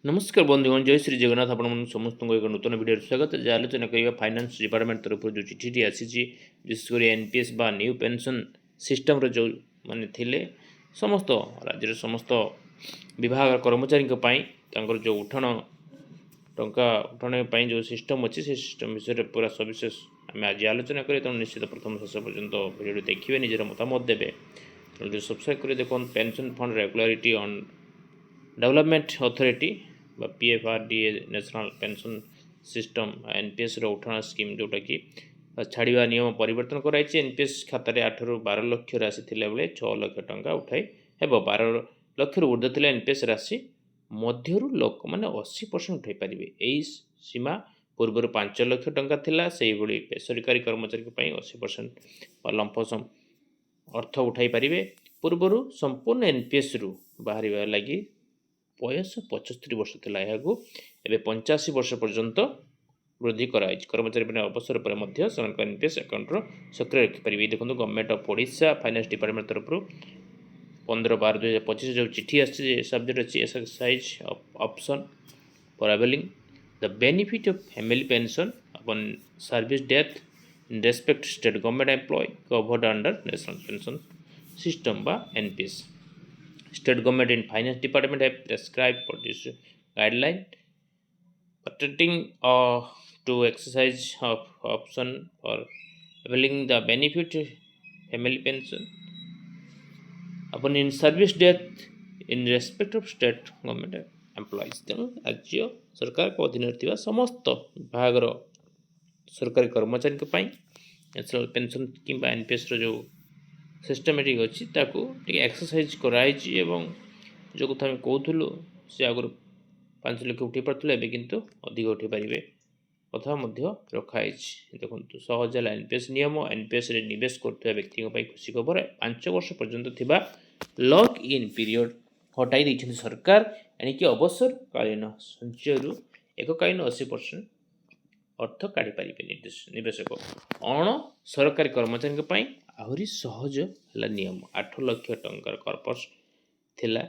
नमस्कार बंधुगण जय श्री जगन्नाथ आपण समस्त एक नूतन वीडियो स्वागत है आलोचना करवा फाइनेंस डिपार्टमेंट तरफ जो चिठी आसी विशेषकर एनपीएस बा न्यू पेंशन सिस्टम जो माने थिले समस्त राज्य समस्त विभाग कर्मचारी जो उठाण टंका उठाण जो सिस्टम अच्छी से सिस्टम विषय पूरा सविशेष आम आज आलोचना करें तेणु निश्चित प्रथम शेष पर्यंत भिडियो देखिए निजर मतामत देवे तेणु सब्सक्राइब कर देखो pension fund regulatory and development authority PFRDA national pension system NPS उठाण स्कीम जोटा कि छाड़ा नियम परिवर्तन कराई एनपीएस खातार 8 ରୁ 12 लक्ष राशि थिला बेले 6 लक्ष टंका उठाई हेब 12 लक्ष ऊर्ध्व थिला एनपीएस राशि मध्यरु लोक माने 80% उठाई पारिबे। एई सीमा पूर्व 5 लक्ष टंका थिला सेही भली बेसरकारी कर्मचारी 80% लंपसम अर्थ उठाई पारिबे। पूर्व संपूर्ण एनपीएस रु बाहर लगी बयस 75 वर्ष था यह 85 वर्ष पर्यंत वृद्धि कराई कर्मचारी मैंने अवसर पर एनपीएस अकाउंट सक्रिय रखिपारे। देखो government of Odisha finance department तरफ 15/12/2025 जो चिठी आसी सब्जेक्ट अच्छी exercise option for availing the benefit of family pension upon service death in respect state government employee covered under national pension system बा NPS. State government and finance department have prescribed for this guideline pertaining to exercise of option for availing the benefit family pension upon in service death in respect of state government employees। तेणु राज्य सरकार को अधीन थिबा समस्त विभाग सरकारी कर्मचारी नेशनल पेंशन किंबा एनपीएस रो जो सिस्टमेटिक अच्छी एक्सरसाइज कराई जो कथा आम कहूँ से आगुरी 5 लक्ष उठे पार्थिल एवं किंतु अधिक उठे पारे कथा रखाई। देखो सहज है एनपीएस नियम एनपीएस निवेश कर व्यक्ति खुशी खबर 5 वर्ष पर्यंत थिबा लॉक इन पीरियड हटाई देते सरकार एणिकी अवसरकालीन संचय एककालीन 80% अर्थ काढ़ी पारे निवेशक अण सरकारी कर्मचारी आहरी सहज है नियम 8 लक्ष टंकार कर्पस थिला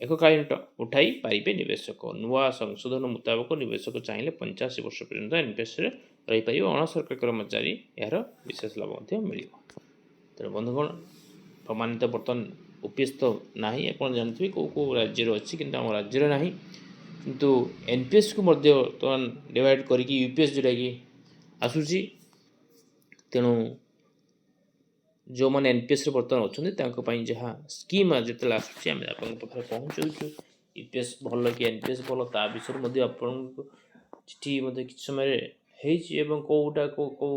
एककालीन उठाई पारे निवेशक नुआ संशोधन मुताबक निवेशक चाहिए 85 वर्ष पर्यंत एनपीएस रही पार अण सरकारी कर्मचारी यार विशेष लाभ मिल। तेणु बंधुगण प्रमाणित बर्तमान ओपीएस तो ना आप जानते कौ राज्य अच्छी कि आम राज्य ना किंतु एनपीएस को बर्तमान डिवाइड करके यूपीएस जोटा कि आसूसी तेणु जो मैंने एनपीएस बर्तमान अच्छा जहाँ स्कीम जिते आसूसी आम आप पहुँचू यूपीएस भल कि एनपीएस भल ता विषय आप चिठी कि समय कौटा कौ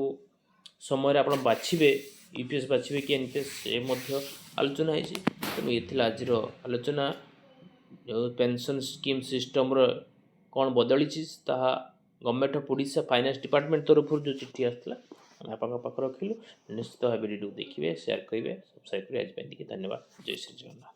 समय आप बाछे यूपीएस बाछे कि एनपीएस आलोचना होती। तेणु ये आज आलोचना जो पेंशन स्कीम सिस्टम कौन बदली government of Odisha finance department तरफ जो चिठी आसला आप रखिलु निश्चित भाव वीडियो देखिए शेयर करेंगे सब्सक्राइब करेंगे। आज धन्यवाद। जय श्री जगन्नाथ।